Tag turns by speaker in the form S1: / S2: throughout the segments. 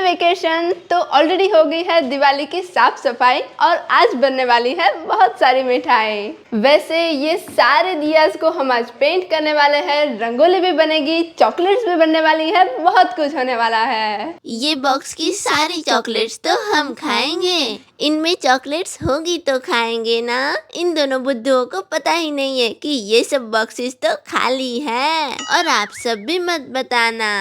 S1: Vacation तो already हो गई है दिवाली की साफ सफाई और आज बनने वाली है बहुत सारी मिठाई। वैसे ये सारे दियास को हम आज पेंट करने वाले हैं, रंगोली भी बनेगी, चॉकलेट्स भी बनने वाली है, बहुत कुछ होने वाला है।
S2: ये बॉक्स की सारी चॉकलेट्स तो हम खाएंगे। इनमें चॉकलेट्स होगी तो खाएंगे ना। इन दोनों बुद्धुओं को पता ही नहीं है कि ये सब बॉक्सेस तो खाली है। और आप सब भी मत बताना।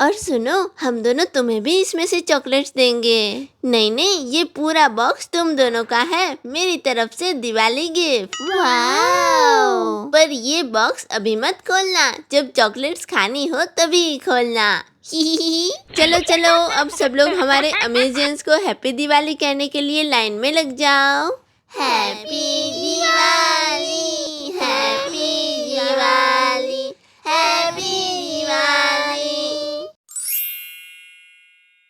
S2: और सुनो, हम दोनों तुम्हें भी इसमें से चॉकलेट्स देंगे। नहीं नहीं, ये पूरा बॉक्स तुम दोनों का है, मेरी तरफ से दिवाली गिफ्ट। वाओ! पर ये बॉक्स अभी मत खोलना, जब चॉकलेट्स खानी हो तभी खोलना। ही चलो चलो, अब सब लोग हमारे अमेजियंस को हैप्पी दिवाली कहने के लिए लाइन में लग जाओ। Happy Diwali, happy Diwali, happy Diwali.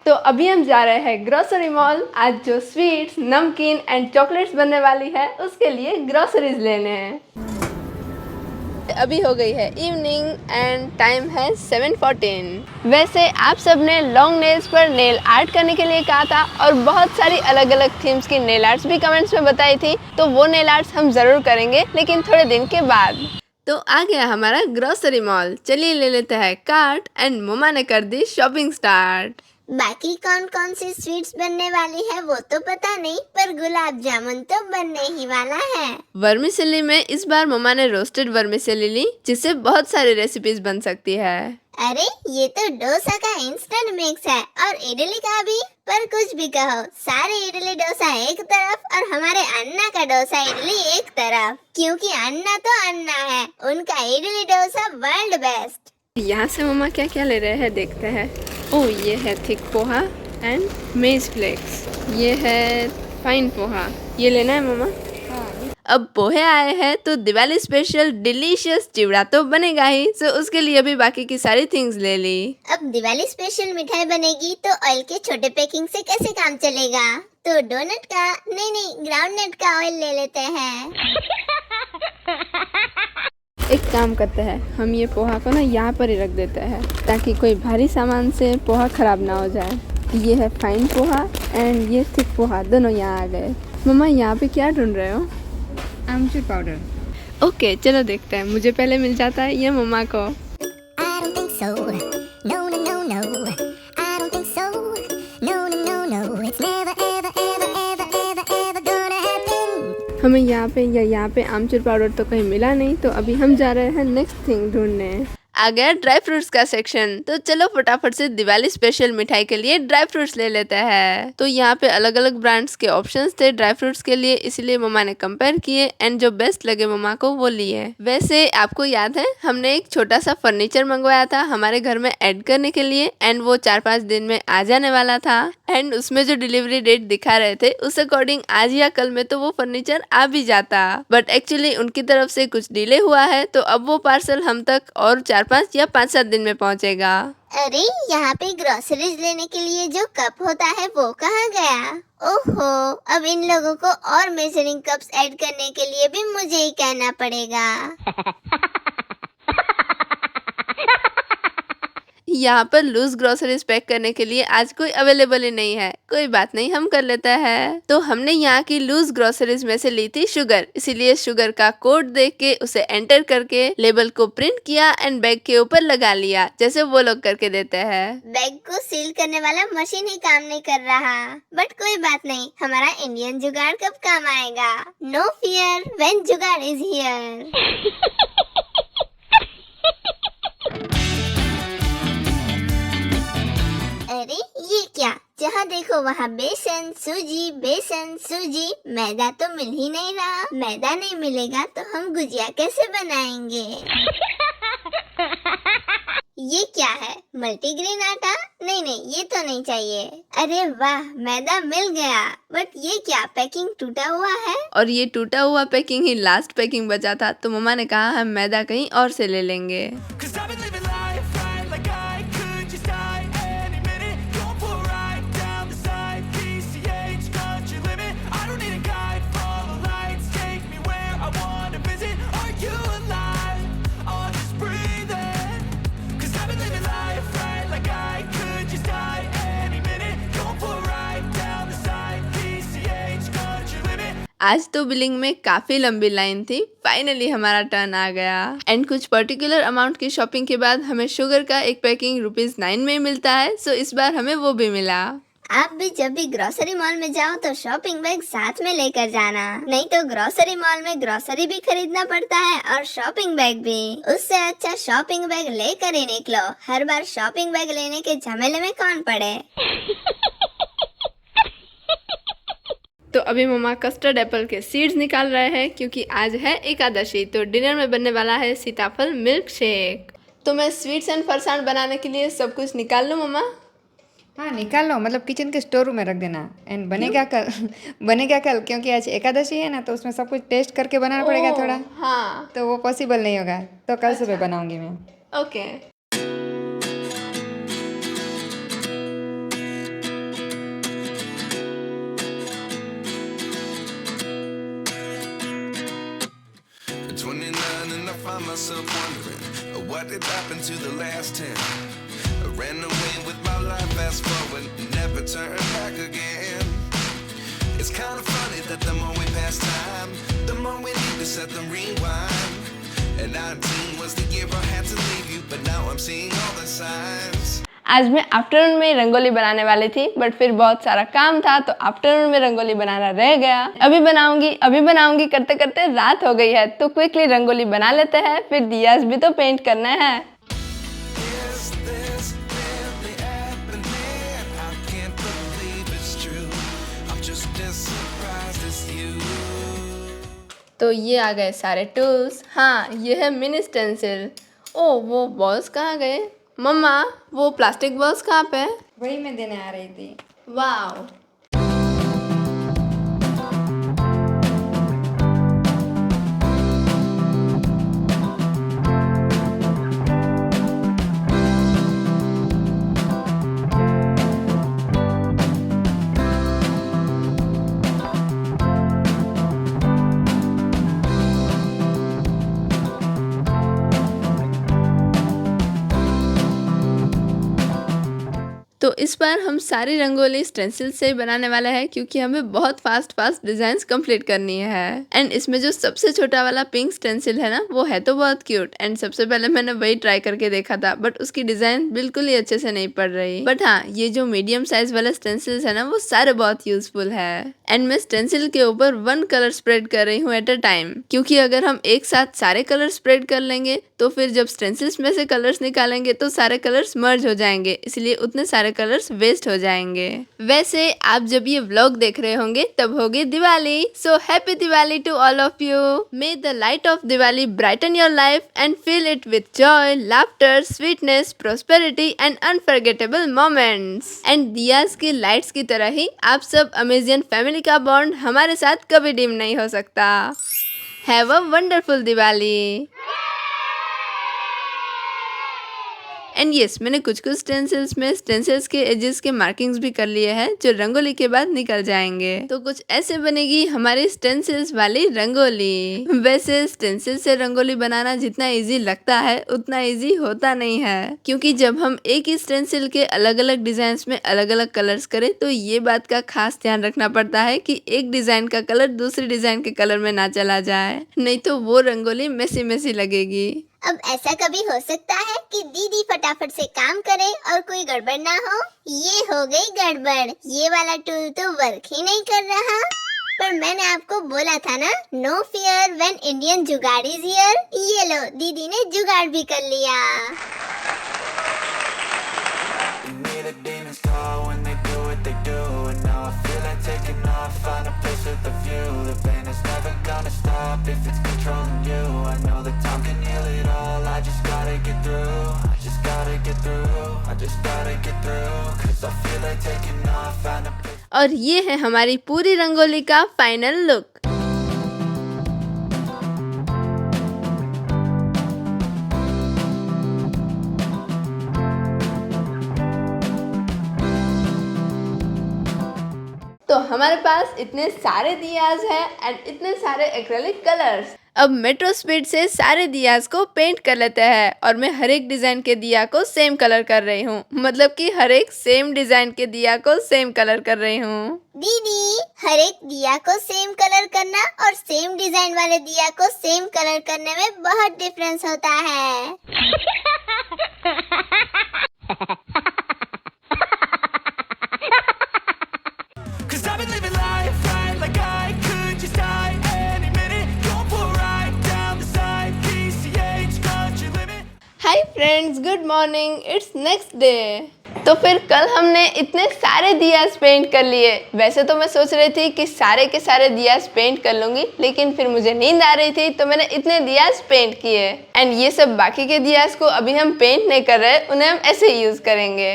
S1: तो अभी हम जा रहे हैं ग्रोसरी मॉल। आज जो स्वीट्स, नमकीन एंड चॉकलेट्स बनने वाली है उसके लिए ग्रोसरीज लेने हैं। अभी हो गई है इवनिंग एंड टाइम है 7:14। वैसे आप सब ने लॉन्ग नेल्स पर नेल आर्ट करने के लिए कहा था और बहुत सारी अलग अलग थीम्स की नेल आर्ट्स भी कमेंट्स में बताई थी, तो वो नेल आर्ट्स हम ज़रूर करेंगे, लेकिन थोड़े दिन के बाद। तो आ गया हमारा ग्रोसरी मॉल। चलिए ले लेते हैं कार्ट एंड मम्मा ने कर दी शॉपिंग स्टार्ट।
S2: बाकी कौन कौन सी स्वीट्स बनने वाली है वो तो पता नहीं, पर गुलाब जामुन तो बनने ही वाला है।
S1: वर्मिसेली में इस बार मम्मा ने रोस्टेड वर्मिसेली ली, जिससे बहुत सारी रेसिपीज बन सकती है।
S2: अरे ये तो डोसा का इंस्टेंट मिक्स है और इडली का भी। पर कुछ भी कहो, सारे इडली डोसा एक तरफ और हमारे अन्ना का डोसा इडली एक तरफ, क्योंकि अन्ना तो अन्ना है, उनका इडली डोसा वर्ल्ड बेस्ट।
S1: यहाँ से मम्मा क्या क्या ले रहे हैं देखते हैं। ओह, ये है thick poha and maize flakes. ये है फाइन पोहा, ये लेना है मम्मा। अब पोहे आए हैं तो दिवाली स्पेशल डिलीशियस चिवड़ा तो बनेगा ही, तो उसके लिए भी बाकी की सारी थिंग्स ले ली।
S2: अब दिवाली स्पेशल मिठाई बनेगी तो ऑयल के छोटे पैकिंग से कैसे काम चलेगा? तो डोनट का नहीं ग्राउंडनट का ऑयल ले लेते हैं।
S1: एक काम करते हैं, हम ये पोहा को ना यहाँ पर ही रख देते हैं ताकि कोई भारी सामान से पोहा खराब ना हो जाए। ये है फाइन पोहा एंड ये थिक पोहा, दोनों यहाँ आ गए। मम्मा यहाँ पे क्या ढूंढ रहे हो?
S3: आमचूर पाउडर।
S1: ओके चलो देखते हैं, मुझे पहले मिल जाता है ये मम्मा को। हमें यहाँ पे आमचूर पाउडर तो कहीं मिला नहीं, तो अभी हम जा रहे हैं नेक्स्ट थिंग ढूंढने। आ गया ड्राई फ्रूट्स का सेक्शन, तो चलो फटाफट से दिवाली स्पेशल मिठाई के लिए ड्राई फ्रूट्स ले लेते हैं। तो यहाँ पे अलग अलग ब्रांड्स के ऑप्शंस थे ड्राई फ्रूट्स के लिए, इसलिए मम्मा ने कंपेयर किए एंड जो बेस्ट लगे मम्मा को वो लिए। वैसे आपको याद है हमने एक छोटा सा फर्नीचर मंगवाया था हमारे घर में ऐड करने के लिए, एंड वो 4-5 दिन में आ जाने वाला था, एंड उसमें जो डिलीवरी डेट दिखा रहे थे उस अकॉर्डिंग आज या कल में तो वो फर्नीचर आ भी जाता, बट एक्चुअली उनकी तरफ से कुछ डिले हुआ है, तो अब वो पार्सल हम तक और 4-5 या 5-7 दिन में पहुंचेगा।
S2: अरे यहाँ पे ग्रोसरीज लेने के लिए जो कप होता है वो कहाँ गया? ओहो, अब इन लोगों को और मेजरिंग कप्स ऐड करने के लिए भी मुझे ही कहना पड़ेगा।
S1: यहाँ पर लूज ग्रोसरीज पैक करने के लिए आज कोई अवेलेबल ही नहीं है। कोई बात नहीं, हम कर लेते हैं। तो हमने यहाँ की लूज ग्रोसरीज में से ली थी शुगर, इसीलिए शुगर का कोड देख के उसे एंटर करके लेबल को प्रिंट किया एंड बैग के ऊपर लगा लिया, जैसे वो लोग करके देते हैं।
S2: बैग को सील करने वाला मशीन ही काम नहीं कर रहा, बट कोई बात नहीं, हमारा इंडियन जुगाड़ कब काम आएगा। नो फियर व्हेन जुगाड़ इज हियर। अरे ये क्या, जहाँ देखो वहाँ बेसन सूजी, मैदा तो मिल ही नहीं रहा। मैदा नहीं मिलेगा तो हम गुजिया कैसे बनाएंगे? ये क्या है, मल्टीग्रेन आटा? नहीं ये तो नहीं चाहिए। अरे वाह, मैदा मिल गया, बट ये क्या, पैकिंग टूटा हुआ है।
S1: और ये टूटा हुआ पैकिंग ही लास्ट पैकिंग बचा था, तो मम्मा ने कहा हम मैदा कहीं और से ले लेंगे। आज तो बिलिंग में काफी लंबी लाइन थी, फाइनली हमारा टर्न आ गया। एंड कुछ पर्टिकुलर अमाउंट की शॉपिंग के बाद हमें शुगर का एक पैकिंग ₹9 में मिलता है, सो इस बार हमें वो भी मिला।
S2: आप भी जब भी ग्रोसरी मॉल में जाओ तो शॉपिंग बैग साथ में लेकर जाना, नहीं तो ग्रोसरी मॉल में ग्रोसरी भी खरीदना पड़ता है और शॉपिंग बैग भी। उससे अच्छा शॉपिंग बैग लेकर ही निकलो, हर बार शॉपिंग बैग लेने के झमेले में कौन पड़े।
S1: तो अभी मम्मा कस्टर्ड एप्पल के सीड्स निकाल रहे हैं क्योंकि आज है एकादशी, तो डिनर में बनने वाला है सीताफल मिल्क शेक। तो मैं स्वीट्स एंड फरसाण बनाने के लिए सब कुछ निकाल लूँ मम्मा?
S3: हाँ निकाल लो, मतलब किचन के स्टोर रूम में रख देना। एंड बनेगा कल बनेगा कल, क्योंकि आज एकादशी है ना, तो उसमें सब कुछ टेस्ट करके बनाना पड़ेगा थोड़ा,
S1: हाँ
S3: तो वो पॉसिबल नहीं होगा, तो कल सुबह बनाऊंगी मैं।
S1: Okay.
S4: At 29 and I find myself wondering what did happen to the last 10. I ran away with my life, fast forward, never turn back again. It's kind of funny that the more we pass time, the more we need to set the rewind. And 19 was the year I had to leave you, but now I'm seeing all the signs.
S1: आज मैं afternoon में रंगोली बनाने वाली थी, but फिर बहुत सारा काम था तो आफ्टरनून में रंगोली बनाना रह गया। अभी बनाऊंगी करते करते रात हो गई है, तो क्विकली रंगोली बना लेते हैं, फिर दियास भी तो पेंट करना है।
S4: Is this really happening? I can't believe it's true. I'm just as surprised as you.
S1: तो ये आ गए सारे टूल्स। हाँ, ये है मिनी स्टेंसिल। ओ वो बॉल्स कहाँ गए? मम्मा वो प्लास्टिक बॉल्स कहाँ पे?
S3: वही मैं देने आ रही थी।
S1: वाओ। तो इस बार हम सारी रंगोली स्टेंसिल से बनाने वाले हैं क्योंकि हमें बहुत फास्ट डिजाइन्स कंप्लीट करनी है। एंड इसमें जो सबसे छोटा वाला पिंक स्टेंसिल है ना, वो है तो बहुत क्यूट। एंड सबसे पहले मैंने वही ट्राई करके देखा था, बट उसकी डिजाइन बिल्कुल ही अच्छे से नहीं पड़ रही। बट हाँ, ये जो मीडियम साइज वाले स्टेंसिल्स है ना, वो सारे बहुत यूजफुल है। एंड मैं स्टेंसिल के ऊपर 1 कलर स्प्रेड कर रही हूँ एट अ टाइम, क्योंकि अगर हम एक साथ सारे कलर स्प्रेड कर लेंगे तो फिर जब स्टेंसिल्स में से कलर्स निकालेंगे तो सारे कलर्स मर्ज हो जाएंगे, इसलिए उतने सारे कलर्स वेस्ट हो जाएंगे। वैसे आप जब ये व्लॉग देख रहे होंगे तब होगी Diwali, so happy Diwali to all of you. May the light of Diwali brighten your life and fill it with joy, laughter, sweetness, prosperity and unforgettable moments. And diyas की लाइट्स की तरह ही आप सब अमेजियन फैमिली का बॉन्ड हमारे साथ कभी डिम नहीं हो सकता। Have a wonderful Diwali. And yes, मैंने कुछ स्टेंसिल्स में स्टेंसिल्स के एजेस के मार्किंग्स भी कर लिए हैं जो रंगोली के बाद निकल जाएंगे। तो कुछ ऐसे बनेगी हमारी स्टेंसिल्स वाली रंगोली। वैसे स्टेंसिल से रंगोली बनाना जितना इजी लगता है उतना इजी होता नहीं है, क्योंकि जब हम एक ही स्टेंसिल के अलग अलग डिजाइन में अलग अलग कलर्स करें तो ये बात का खास ध्यान रखना पड़ता है कि एक डिजाइन का कलर दूसरी डिजाइन के कलर में ना चला जाए, नहीं तो वो रंगोली मेसी लगेगी।
S2: अब ऐसा कभी हो सकता है कि दीदी फटाफट से काम करे और कोई गड़बड़ ना हो? ये हो गई गड़बड़, ये वाला टूल तो वर्क ही नहीं कर रहा। पर मैंने आपको बोला था ना, नो फियर व्हेन इंडियन जुगाड़ इज हियर। ये लो, दीदी ने जुगाड़ भी कर लिया।
S5: Taking off, find a place with a view. The pain is never gonna stop if it's controlling you. I know that time can heal it all. I just gotta get through. I just gotta get through. I just gotta get through. 'Cause I feel like taking off, find a place.
S1: और ये है हमारी पूरी रंगोली का final look. तो हमारे पास इतने सारे दियाज हैं एंड इतने सारे एक्रेलिक कलर्स। अब मेट्रो स्पीड से सारे दियाज को पेंट कर लेते हैं और मैं हर एक डिजाइन के दिया को सेम कलर कर रही हूँ, मतलब कि हर एक सेम डिजाइन के दिया को सेम कलर कर रही हूँ।
S2: दीदी, हर एक दिया को सेम कलर
S6: करना और सेम डिजाइन वाले दिया को सेम कलर करने में बहुत डिफरेंस होता है।
S5: Cause I've been living life right like I could just die any minute. Going for a ride down the side, PCH country limit.
S1: Hi friends, good morning, it's next day. तो फिर कल हमने इतने सारे diyas paint कर लिए। वैसे तो मैं सोच रही थी कि सारे के सारे दियास पेंट कर लूँगी, लेकिन फिर मुझे नींद आ रही थी तो मैंने इतने दियास पेंट किए। एंड ये सब बाकी के दियास को अभी हम पेंट नहीं कर रहे, उन्हें हम ऐसे ही यूज़ करेंगे।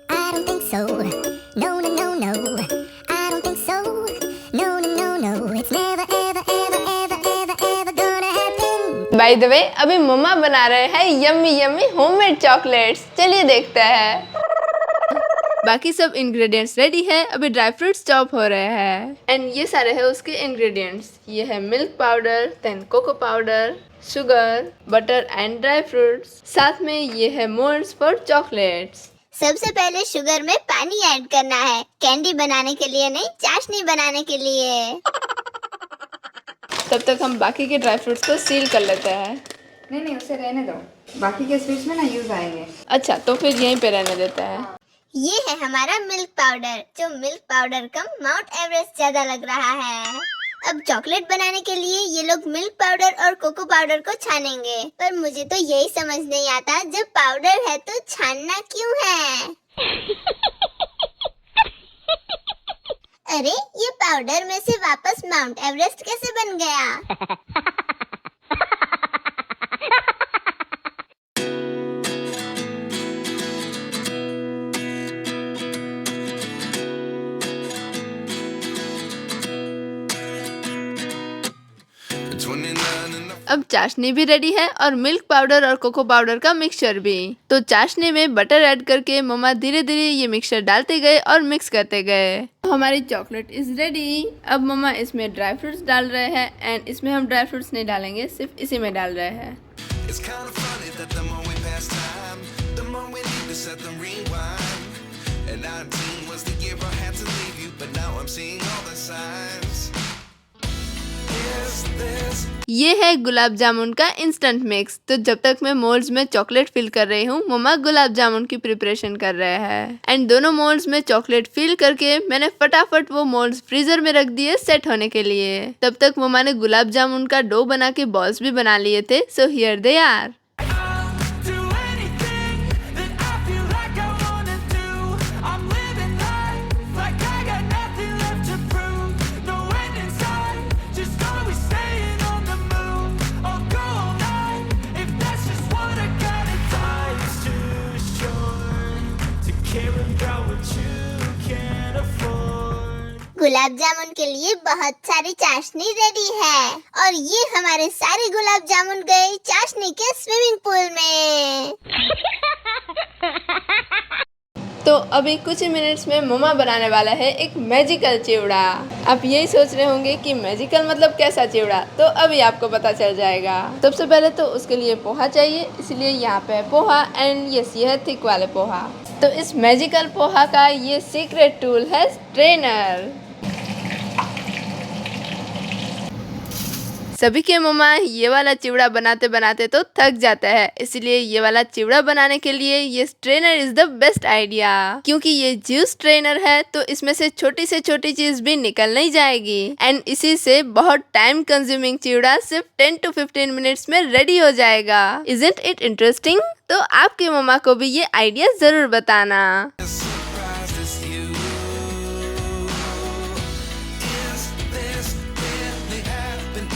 S7: I don't think so. No, no, no, no. I don't think so. No, no, no, no. It's never, ever, ever, ever, ever, ever gonna happen.
S1: By the way, अभी मम्मा बना रहे हैं यम्मी यम्मी होममेड चॉकलेट्स। चलिए देखते हैं। बाकी सब ingredients ready है, अभी ड्राई फ्रूट्स चॉप हो रहे हैं। एंड ये सारे हैं उसके इंग्रेडिएंट्स। ये है milk powder, then cocoa powder, sugar, butter and dry fruits. साथ में ये है मोल्ड्स फॉर चॉकलेट्स।
S6: सबसे पहले शुगर में पानी ऐड करना है, कैंडी बनाने के लिए नहीं, चाशनी बनाने के लिए।
S1: तब तक हम बाकी के ड्राई फ्रूट्स को सील कर लेते हैं।
S3: नहीं उसे रहने दो, बाकी के स्वीट्स में ना यूज आएंगे।
S1: अच्छा, तो फिर यहीं पे रहने देते हैं।
S6: ये है हमारा मिल्क पाउडर, जो मिल्क पाउडर कम माउंट एवरेस्ट ज्यादा लग रहा है। अब चॉकलेट बनाने के लिए ये लोग मिल्क पाउडर और कोको पाउडर को छानेंगे, पर मुझे तो यही समझ नहीं आता, जब पाउडर है तो छानना क्यों है? अरे, ये पाउडर में से वापस माउंट एवरेस्ट कैसे बन गया?
S1: अब चाशनी भी रेडी है और मिल्क पाउडर और कोको पाउडर का मिक्सचर भी। तो चाशनी में बटर ऐड करके मम्मा धीरे धीरे ये मिक्सचर डालते गए और मिक्स करते गए। तो हमारी चॉकलेट इज रेडी। अब मम्मा इसमें ड्राई फ्रूट्स डाल रहे हैं, एंड इसमें हम ड्राई फ्रूट्स नहीं डालेंगे, सिर्फ इसी में डाल रहे हैं।
S4: It's kind of funny that the more we pass time, the more we need to set them rewind. And 19 was the year I had to leave you, but now I'm seeing all the signs. Is this
S1: ये है गुलाब जामुन का instant mix. तो जब तक मैं moulds में chocolate fill कर रही हूँ, मम्मा गुलाब जामुन की प्रिपरेशन कर रहे हैं। एंड दोनों मोल्ड्स में चॉकलेट फिल करके मैंने फटाफट वो मोल्ड्स फ्रीजर में रख दिए सेट होने के लिए। तब तक मम्मा ने गुलाब जामुन का डो बना के बॉल्स भी बना लिए थे। So here they are.
S5: Do anything that I feel like I wanna do. I'm living life like I got nothing left to prove. No end in sight, just always staying on the move. I'll go all night if that's just what I gotta do. Life's too short to care about what you can't afford.
S6: Gulab jamun के लिए बहुत सारी चाशनी ready है, और ये हमारे सारे गुलाब जामुन गए चाशनी के स्विमिंग पूल में।
S1: तो अभी कुछ ही मिनट्स में मम्मा बनाने वाला है एक मैजिकल चिवड़ा। आप यही सोच रहे होंगे कि मैजिकल मतलब कैसा चिवड़ा, तो अभी आपको पता चल जाएगा। सबसे पहले तो उसके लिए पोहा चाहिए, इसलिए यहाँ पे है पोहा। एंड ये है थिक वाले पोहा। तो इस मैजिकल पोहा का ये सीक्रेट टूल है स्ट्रेनर। सभी के मम्मा ये वाला चिवड़ा बनाते बनाते तो थक जाता है, इसलिए ये वाला चिवड़ा बनाने के लिए ये strainer is the best idea. क्योंकि ये जूस स्ट्रेनर है तो इसमें से छोटी चीज भी निकल नहीं जाएगी। एंड इसी से बहुत टाइम कंज्यूमिंग चिवड़ा सिर्फ 10 to 15 मिनट्स में रेडी हो जाएगा। Isn't it interesting? तो आपकी मम्मा को भी ये आइडिया जरूर बताना।
S4: surprised as you? Is this really happening?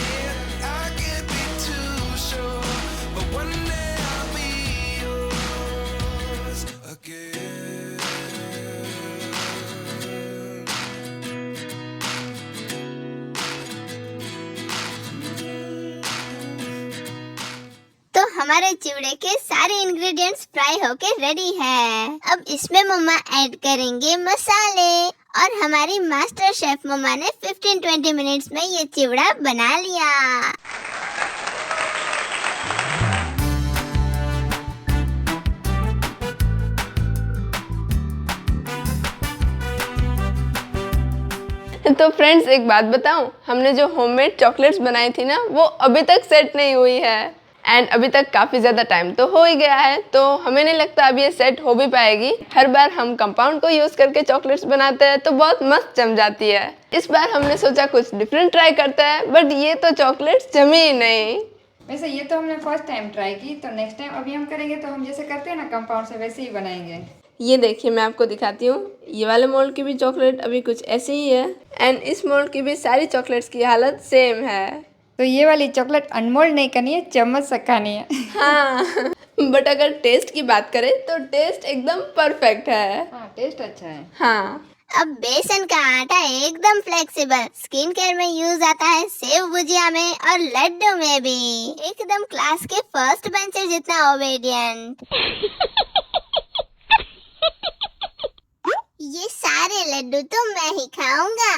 S4: I can't be too sure, but one day I'll be yours again.
S6: तो हमारे चिवड़े के सारे इंग्रेडिएंट्स फ्राई होके रेडी है। अब इसमें मम्मा ऐड करेंगे मसाले, और हमारी मास्टर शेफ मम्मा ने 15-20 मिनट्स में ये चिवड़ा बना लिया।
S1: तो फ्रेंड्स एक बात बताऊं, हमने जो होममेड चॉकलेट्स बनाई थी ना वो अभी तक सेट नहीं हुई है एंड अभी तक काफ़ी ज़्यादा टाइम तो हो ही गया है, तो हमें नहीं लगता अब ये सेट हो भी पाएगी। हर बार हम कंपाउंड को यूज़ करके चॉकलेट्स बनाते हैं तो बहुत मस्त जम जाती है। इस बार हमने सोचा कुछ डिफरेंट ट्राई करते हैं, बट ये तो चॉकलेट्स जमी ही नहीं।
S3: वैसे ये तो हमने फर्स्ट टाइम ट्राई की, तो नेक्स्ट टाइम अभी हम करेंगे तो हम जैसे करते हैं ना कंपाउंड से वैसे ही बनाएंगे।
S1: ये देखिए मैं आपको दिखाती हूँ, ये वाले मोल्ड की भी चॉकलेट अभी कुछ ऐसी ही है एंड इस मोल्ड की भी सारी चॉकलेट्स की हालत सेम है।
S3: तो ये वाली चॉकलेट अनमोल्ड नहीं करनी है, चम्मच से खानी है।
S1: हाँ बट अगर टेस्ट की बात करें तो टेस्ट एकदम परफेक्ट है।
S3: हाँ, टेस्ट अच्छा है।
S1: हाँ
S6: अब बेसन का आटा एकदम फ्लेक्सिबल, स्किन केयर में यूज आता है, सेव भुजिया में और लड्डू में भी। एकदम क्लास के फर्स्ट बेंचर जितना ओबेडिएंट। ये सारे लड्डू तो मैं ही खाऊंगा।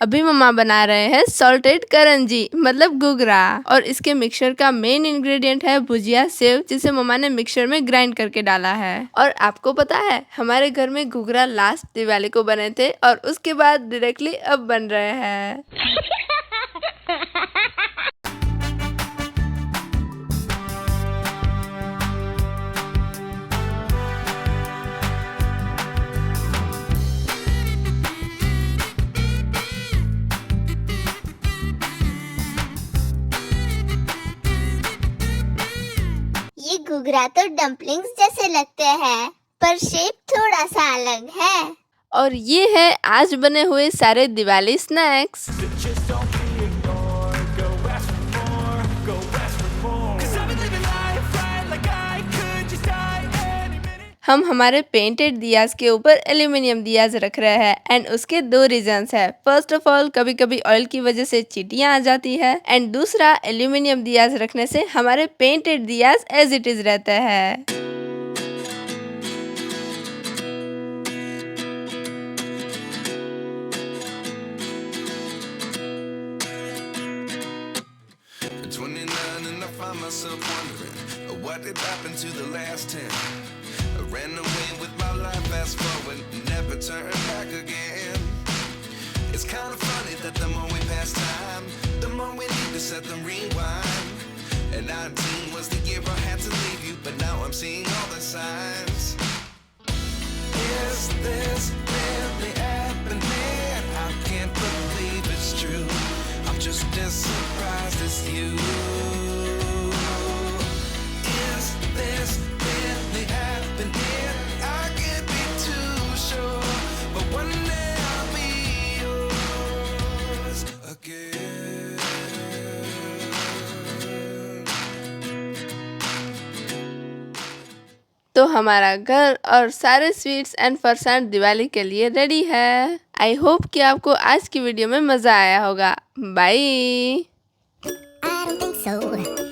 S1: अभी मम्मा बना रहे हैं सॉल्टेड करंजी मतलब गुगरा, और इसके मिक्सचर का मेन इंग्रेडिएंट है भुजिया सेव, जिसे मम्मा ने मिक्सचर में ग्राइंड करके डाला है। और आपको पता है हमारे घर में गुगरा लास्ट दिवाली को बने थे और उसके बाद डायरेक्टली अब बन रहे हैं।
S6: ये घुघरा तो डम्पलिंग्स जैसे लगते हैं, पर शेप थोड़ा सा अलग है।
S1: और ये है आज बने हुए सारे दिवाली स्नैक्स। हम हमारे पेंटेड दियाज के ऊपर एल्यूमिनियम दियाज रख रहे हैं एंड उसके दो रीजंस है। फर्स्ट ऑफ ऑल कभी कभी ऑयल की वजह से चींटियां आ जाती है एंड दूसरा एल्यूमिनियम दियाज रखने से हमारे painted Diya's as it is रहते हैं।
S4: At 29 and I find myself wondering what did happen to the last 10. I ran away with my life, fast forward, never turn back again. It's kind of funny that the more we pass time, the more we need to set them rewind. And 19 was the year I had to leave you, but now I'm seeing all the signs. Is this really happening? I can't believe it's true. I'm just as surprised as you. Is this really happening? I can't be too sure, but one day I'll be yours again.
S1: तो हमारा घर और सारे sweets and farsan Diwali के लिए ready है। I hope कि आपको आज की वीडियो में मज़ा आया होगा। Bye.
S7: I don't think so.